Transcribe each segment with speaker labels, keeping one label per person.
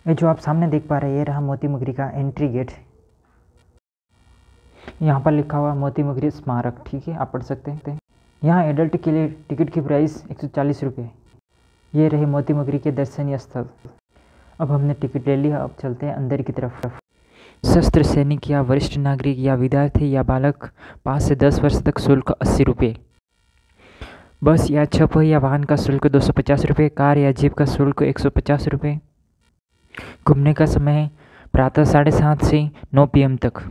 Speaker 1: ये जो आप सामने देख पा रहे हैं ये रहा मोती मुगरी का एंट्री गेट। यहाँ पर लिखा हुआ मोती मुगरी स्मारक, ठीक है, आप पढ़ सकते हैं। यहाँ एडल्ट के लिए टिकट की प्राइस 140 रुपये। ये रहे मोती मुगरी के दर्शनीय स्थल। अब हमने टिकट ले लिया, अब चलते हैं अंदर की तरफ। सशस्त्र सैनिक या वरिष्ठ नागरिक या विद्यार्थी या बालक 5 से 10 वर्ष तक शुल्क 80 रुपये। बस या 6 पहिया वाहन का शुल्क 250 रुपये। कार या जीप का शुल्क 150 रुपये। घूमने का समय प्रातः 7:30 से 9 PM तक।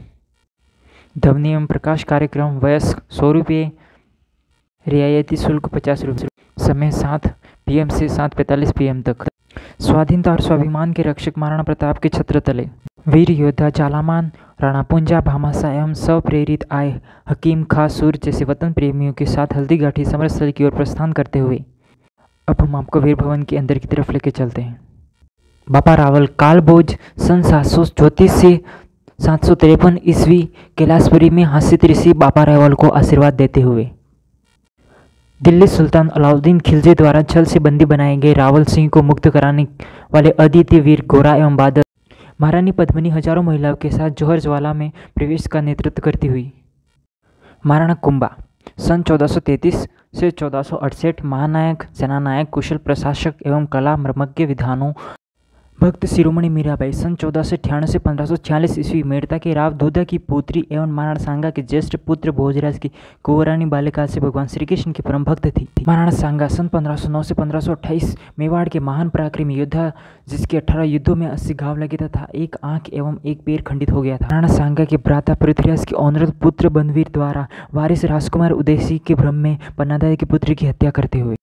Speaker 1: ध्वनि एवं प्रकाश कार्यक्रम वयस्क 100 रुपये। रियायती शुल्क 50 रुपये। समय 7 PM से 7:45 PM तक। स्वाधीनता और स्वाभिमान के रक्षक महाराणा प्रताप के छत्र तले वीर योद्धा जालामान, राणा पुंजा, भामाशाह एवं स्वप्रेरित आए हकीम खां सूर जैसे वतन प्रेमियों के साथ हल्दीघाटी समरस्थल की ओर प्रस्थान करते हुए अब हम आपको वीर भवन के अंदर की तरफ लेके चलते हैं। बाबा रावल कालभोज सन 734 से 753 ईस्वी कैलाशपुरी में हसित ऋषि बाबा रावल को आशीर्वाद देते हुए दिल्ली सुल्तान अलाउद्दीन खिलजी द्वारा छल से बंदी बनाए गए रावल सिंह को मुक्त कराने वाले अद्वितीय वीर गोरा एवं बादल महारानी पद्मिनी हजारों महिलाओं के साथ जौहर ज्वाला में प्रवेश का नेतृत्व करती हुई। महाराणा कुंभा सन 1433 से 1468 महानायक, सेनानायक, कुशल प्रशासक एवं कला मर्मज्ञ विद्वानों भक्त शिरोमणि मीराबाई सन 1498 से 1546 ईस्वी मेड़ता के राव दूधा की पुत्री एवं महाराणा सांगा के ज्येष्ठ पुत्र भोजराज की कुंवरानी बालिका से भगवान श्री कृष्ण की परम भक्त थी। महाराणा सांगा सन 1509 से 1528 मेवाड़ के महान पराक्रमी योद्धा जिसके 18 युद्धों में 80 घाव लगे तथा एक आंख एवं एक पैर खंडित हो गया था। महाराणा सांगा के भ्राता पृथ्वीराज के ऑनरल पुत्र बनवीर द्वारा वारिस राजकुमार उदयसिंह के भ्रम में पन्नादाई के पुत्र की हत्या करते हुए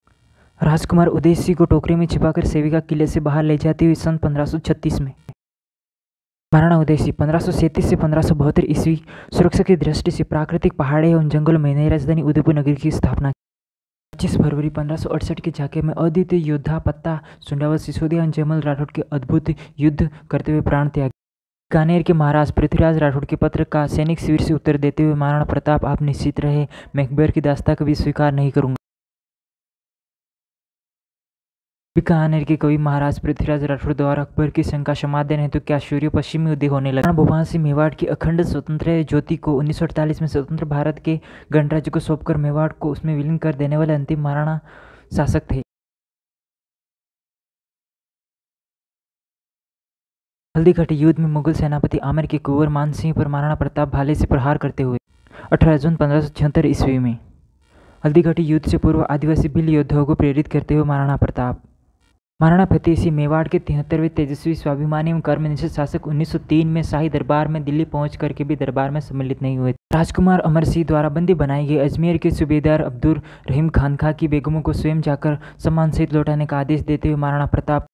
Speaker 1: राजकुमार उदय सिंह को टोकरी में छिपाकर सेविका किले से बाहर ले जाती हुई सन 1536 में महाराणा उदय सिंह 1537 से 1572 ईस्वी सुरक्षा की दृष्टि से प्राकृतिक पहाड़े एवं जंगलों में नई राजधानी उदयपुर नगरी की स्थापना की। 25 फरवरी 1568 के झाके में अद्वितीय योद्धा पत्ता सुंडावत सिसोदिया जयमल राठौड़ के अद्भुत युद्ध करते हुए प्राण त्याग। बीकानेर के महाराज पृथ्वीराज राठौड़ के पत्र का सैनिक शिविर से उत्तर देते हुए महाराणा प्रताप आप निश्चित रहे, मैं अकबर की दास्ता कभी स्वीकार नहीं करूंगा। बीकानेर के कवि महाराज पृथ्वीराज राठौड़ द्वारा अकबर की शंका समाधान हेतु क्या सूर्य पश्चिमी उदय होने लगा। भूपाल सिंह मेवाड़ की अखंड स्वतंत्र ज्योति को 1948 में स्वतंत्र भारत के गणराज्य को सौंपकर मेवाड़ को उसमें विलीन कर देने वाले अंतिम महाराणा शासक थे। हल्दीघाटी युद्ध में मुगल सेनापति आमेर के कुंवर मान सिंह पर महाराणा प्रताप भाले से प्रहार करते हुए 18 जून 1576 ईस्वी में हल्दीघाटी युद्ध से पूर्व आदिवासी भील योद्धाओं को प्रेरित करते हुए महाराणा फतेह सिंह मेवाड़ के 73वें तेजस्वी स्वाभिमानी एवं कर्मनिष्ठ शासक 1903 में शाही दरबार में दिल्ली पहुंच करके भी दरबार में सम्मिलित नहीं हुए। राजकुमार अमर सिंह द्वारा बंदी बनाए गए अजमेर के सूबेदार अब्दुल रहीम खानका की बेगमों को स्वयं जाकर सम्मान सहित लौटाने का आदेश देते हुए महाराणा प्रताप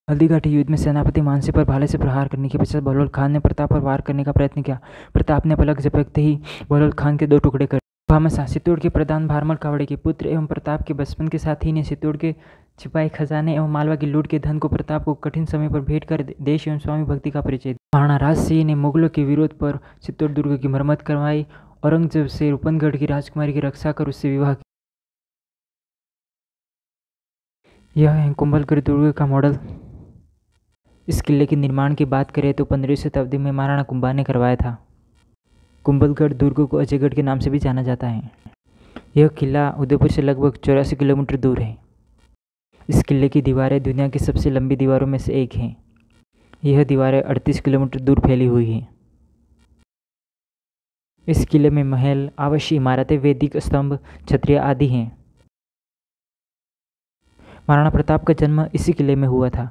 Speaker 1: हल्दीघाटी युद्ध में सेनापति मानसिंह पर भाले से प्रहार करने के पश्चात बहलोल खान ने प्रताप पर वार करने का प्रयत्न किया। प्रताप ने पलक झपकते ही बहलोल खान के 2 टुकड़े कर। भामाशाह चित्तौड़ के प्रधान भारमल कावड़े के पुत्र एवं प्रताप के बचपन के साथी ने चित्तौड़ के छिपाए खजाने एवं मालवा की लूट के धन को प्रताप को कठिन समय पर भेंट कर देश एवं स्वामी भक्ति का परिचय दिया। महाराणा राज सिंह ने मुगलों के विरोध पर चित्तौड़ दुर्ग की मरम्मत करवाई। औरंगजेब से रूपनगढ़ की राजकुमारी की रक्षा कर उससे विवाह किया। यह है कुंभलगढ़ दुर्ग का मॉडल। इस किले के निर्माण की बात करें तो 15वीं शताब्दी में महाराणा कुंभा ने करवाया था। कुंभलगढ़ दुर्ग को अजयगढ़ के नाम से भी जाना जाता है। यह किला उदयपुर से लगभग 84 किलोमीटर दूर है। इस किले की दीवारें दुनिया की सबसे लंबी दीवारों में से एक हैं। यह दीवारें 38 किलोमीटर दूर फैली हुई हैं। इस किले में महल, आवासीय इमारतें, वैदिक स्तंभ, छतरियाँ आदि हैं। महाराणा प्रताप का जन्म इसी किले में हुआ था।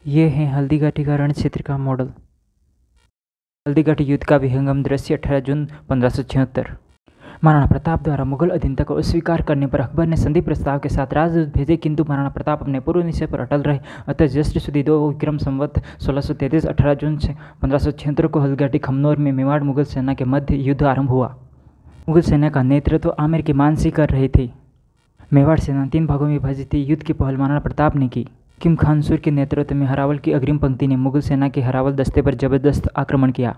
Speaker 1: यह है हल्दीघाटी का रण क्षेत्र का मॉडल। हल्दीघाटी युद्ध का विहंगम दृश्य 18 जून 1576। महाराणा प्रताप द्वारा मुगल अधीनता को अस्वीकार करने पर अकबर ने संधि प्रस्ताव के साथ राजदूत भेजे, किंतु महाराणा प्रताप अपने पूर्व निश्चय पर अटल रहे। अतः ज्येष्ठ सुदी 2 विक्रम संवत 1633 18 जून 1576 को हल्दीघाटी खमनोर में मेवाड़ मुगल सेना के मध्य युद्ध आरंभ हुआ। मुगल सेना का नेतृत्व आमेर के मान सिंह कर रहे थे। मेवाड़ सेना 3 भागों में विभाजित थी। युद्ध की पहल महाराणा प्रताप ने की। हकीम खान सूर के नेतृत्व में हरावल की अग्रिम पंक्ति ने मुगल सेना के हरावल दस्ते पर जबरदस्त आक्रमण किया।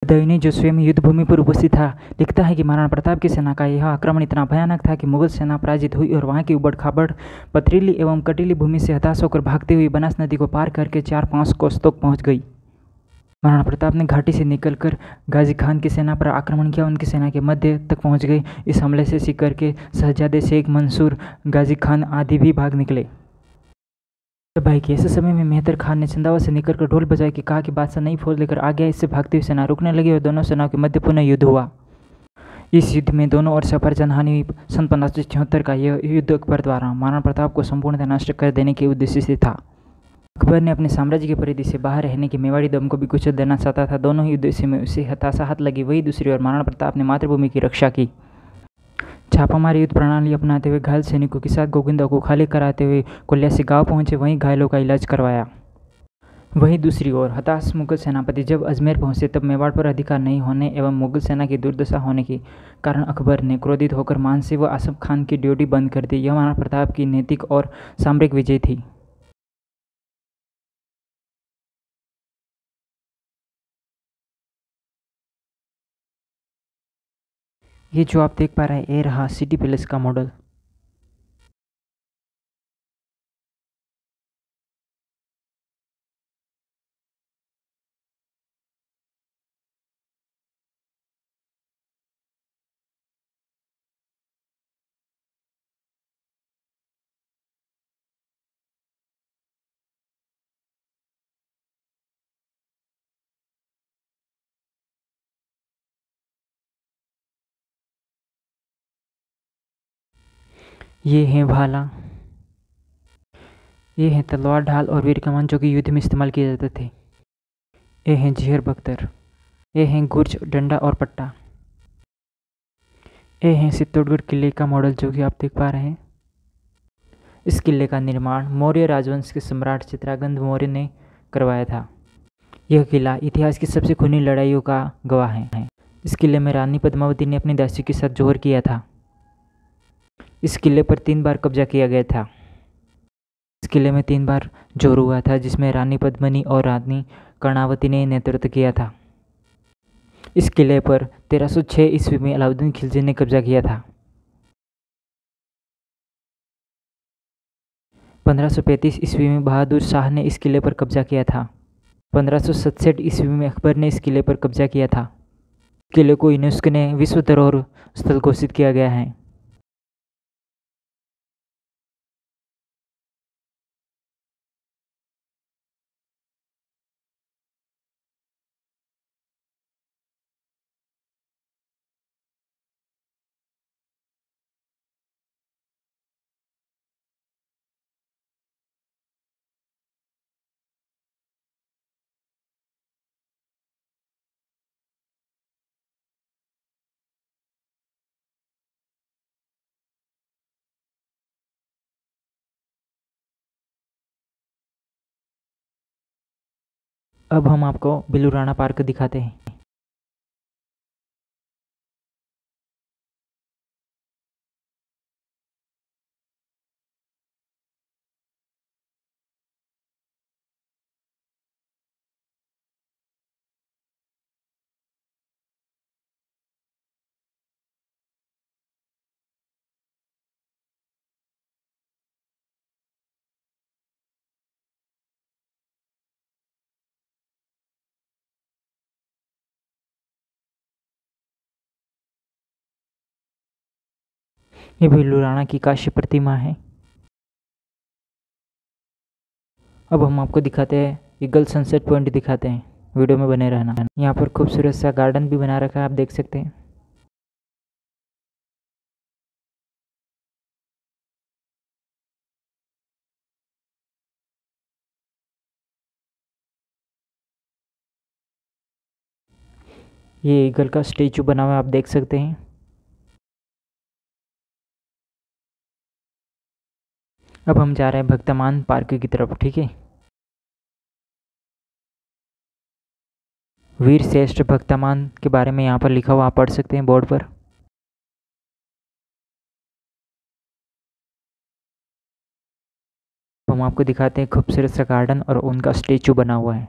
Speaker 1: दैनी जो स्वयं युद्ध भूमि पर उपस्थित था लिखता है कि महाराणा प्रताप की सेना का यह आक्रमण इतना भयानक था कि मुगल सेना पराजित हुई और वहां की उबड़ खाबड़ पथरीली एवं कटीली भूमि से हताश होकर भागती हुई बनास नदी को पार करके 4-5 कोस तक पहुंच गई। महाराणा प्रताप ने घाटी से निकलकर गाजी खान की सेना पर आक्रमण किया, उनकी सेना के मध्य तक पहुंच गए। इस हमले से सीकर के शहजादे शेख मंसूर, गाजी खान आदि भी भाग निकले। तो भाई कि ऐसे समय में मेहतर खान ने चंदावा से निकलकर ढोल बजाए कि कहा कि बादशाह नई फौज लेकर आ गया। इससे भागती हुई सेना रुकने लगी और दोनों सेनाओं के मध्य पुनः युद्ध हुआ। इस युद्ध में दोनों ओर सफर जनहानि हुई। सन 1576 का यह युद्ध अकबर द्वारा महाराणा प्रताप को संपूर्णतः नष्ट कर देने के उद्देश्य से था। अकबर ने अपने साम्राज्य की परिधि से बाहर रहने के मेवाड़ी दम को भी कुचल देना चाहता था। दोनों ही उद्देश्य में उसे हताशाहत लगी। वही दूसरी ओर महाराणा प्रताप ने मातृभूमि की रक्षा की। छापामार युद्ध प्रणाली अपनाते हुए घायल सैनिकों के साथ गोविंदा को खाली कराते हुए कोल्यासी गांव पहुंचे, वहीं घायलों का इलाज करवाया। वहीं दूसरी ओर हताश मुगल सेनापति जब अजमेर पहुंचे तब मेवाड़ पर अधिकार नहीं होने एवं मुगल सेना की दुर्दशा होने के कारण अकबर ने क्रोधित होकर मानसिंह व आसफ खान की ड्यूटी बंद कर दी। यह महाराणा प्रताप की नैतिक और सामरिक विजय थी। ये जो आप देख पा रहे हैं ये रहा सिटी पैलेस का मॉडल। ये है भाला, ये है तलवार, ढाल और वीर कमान जो कि युद्ध में इस्तेमाल किए जाते थे। ये हैं जहर बख्तर, ये हैं गुर्ज, डंडा और पट्टा। ये हैं चित्तौड़गढ़ किले का मॉडल जो कि आप देख पा रहे हैं। इस किले का निर्माण मौर्य राजवंश के सम्राट चित्रांगद मौर्य ने करवाया था। यह किला इतिहास की सबसे खूनी लड़ाइयों का गवाह है। इस किले में रानी पद्मावती ने अपनी दासियों के साथ जोहर किया था। इस किले पर 3 बार कब्जा किया गया था। इस किले में 3 बार जोर हुआ था जिसमें रानी पद्मिनी और रानी कर्णावती ने नेतृत्व किया था। इस किले पर 1306 ईस्वी में अलाउद्दीन खिलजी ने कब्जा किया था। 1535 ईस्वी में बहादुर शाह ने इस किले पर कब्जा किया था। 1567 ईस्वी में अकबर ने इस किले पर कब्जा किया था। किले को यूनेस्को ने विश्व धरोहर स्थल घोषित किया गया है। अब हम आपको बिलूराणा पार्क दिखाते हैं। ये बिलूराणा की काशी प्रतिमा है। अब हम आपको दिखाते हैं ईगल सनसेट पॉइंट दिखाते हैं। वीडियो में बने रहना। यहाँ पर खूबसूरत सा गार्डन भी बना रखा है, आप देख सकते हैं। ये ईगल का स्टेचू बना हुआ है, आप देख सकते हैं। अब हम जा रहे हैं भक्तमान पार्क की तरफ, ठीक है। वीर श्रेष्ठ भक्तमान के बारे में यहाँ पर लिखा हुआ आप पढ़ सकते हैं बोर्ड पर। हम आपको दिखाते हैं खूबसूरत सा गार्डन और उनका स्टेचू बना हुआ है।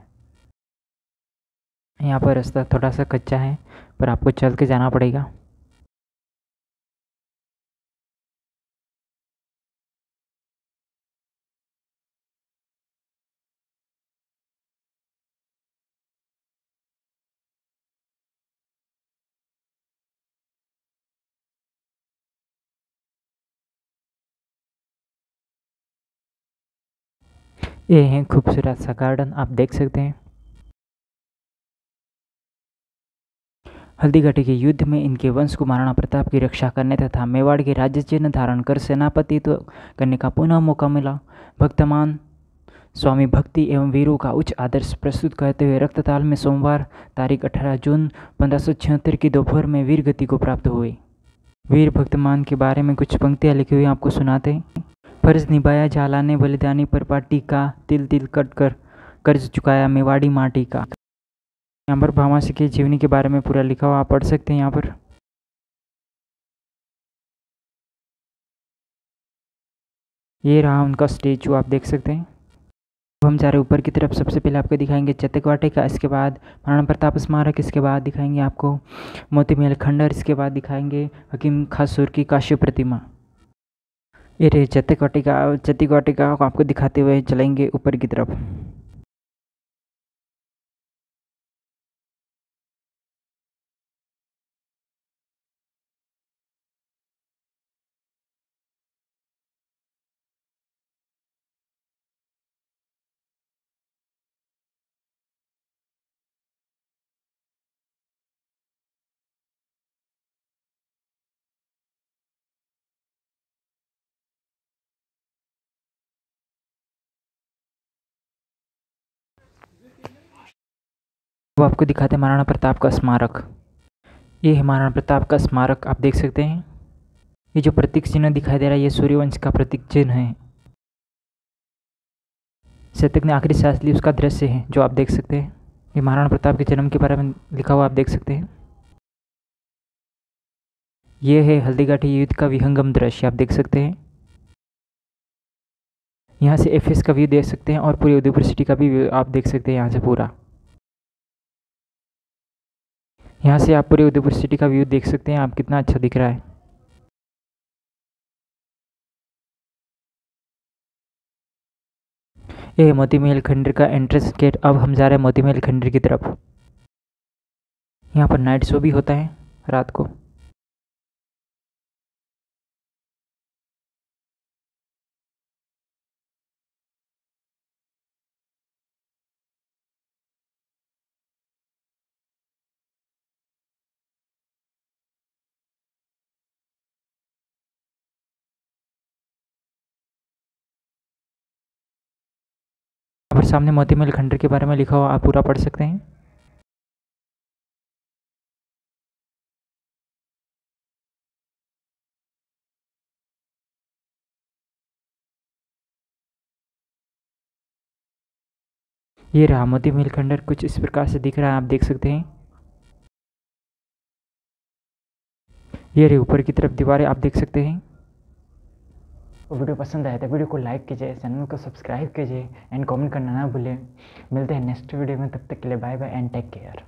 Speaker 1: यहाँ पर रास्ता थोड़ा सा कच्चा है, पर आपको चल के जाना पड़ेगा। ये है खूबसूरत सा गार्डन, आप देख सकते हैं। हल्दीघाटी के युद्ध में इनके वंश को महाराणा प्रताप की रक्षा करने तथा मेवाड़ के राज्य चिन्ह धारण कर सेनापतित्व करने का पुनः मौका मिला। भक्तमान स्वामी भक्ति एवं वीरों का उच्च आदर्श प्रस्तुत करते हुए रक्तताल में सोमवार तारीख 18 जून 1576 की दोपहर में वीर गति को प्राप्त हुई। वीर भक्तमान के बारे में कुछ पंक्तियाँ लिखी हुई आपको सुनाते हैं। फर्ज निभाया झाला ने बलिदानी पर पार्टी का, तिल तिल कट कर कर्ज चुकाया मेवाड़ी माटी का। यहाँ पर भामासी की जीवनी के बारे में पूरा लिखा हुआ आप पढ़ सकते हैं। यहाँ पर ये रहा उनका स्टेचू, आप देख सकते हैं। हम जा रहे ऊपर की तरफ। सबसे पहले आपको दिखाएंगे चतक वाटिका, इसके बाद महाराणा प्रताप स्मारक, इसके बाद दिखाएंगे आपको मोती महल खंडर, इसके बाद दिखाएंगे हकीम खासूर की काश्य प्रतिमा। ये रही चतक वाटिका को आपको दिखाते हुए चलेंगे ऊपर की तरफ। अब आपको दिखाते हैं महाराणा प्रताप का स्मारक। ये है महाराणा प्रताप का स्मारक, आप देख सकते हैं। ये जो प्रतीक चिन्ह दिखाई दे रहा है, ये सूर्यवंश का प्रतीक चिन्ह है। शतक ने आखिरी सांस ली, उसका दृश्य है जो आप देख सकते हैं। ये महाराणा प्रताप के जन्म के बारे में लिखा हुआ आप देख सकते हैं। ये है हल्दीघाटी युद्ध का विहंगम दृश्य, आप देख सकते हैं। यहाँ से एफएस का व्यू देख सकते हैं और पूरी उदयपुर सिटी का भी व्यू आप देख सकते हैं। यहाँ से पूरा, यहाँ से आप पूरे उदयपुर सिटी का व्यू देख सकते हैं, आप कितना अच्छा दिख रहा है। ये है मोती महल खंडर का एंट्रेंस गेट। अब हम जा रहे हैं मोती महल खंडर की तरफ। यहाँ पर नाइट शो भी होता है रात को। यहाँ पर सामने मोती महल खंडर के बारे में लिखा हुआ आप पूरा पढ़ सकते हैं। ये रहा मोती महल खंडर, कुछ इस प्रकार से दिख रहा है, आप देख सकते हैं। ये रही ऊपर की तरफ दीवारें, आप देख सकते हैं। वीडियो पसंद आया तो वीडियो को लाइक कीजिए, चैनल को सब्सक्राइब कीजिए एंड कमेंट करना ना भूलें। मिलते हैं नेक्स्ट वीडियो में, तब तक के लिए bye bye and take care.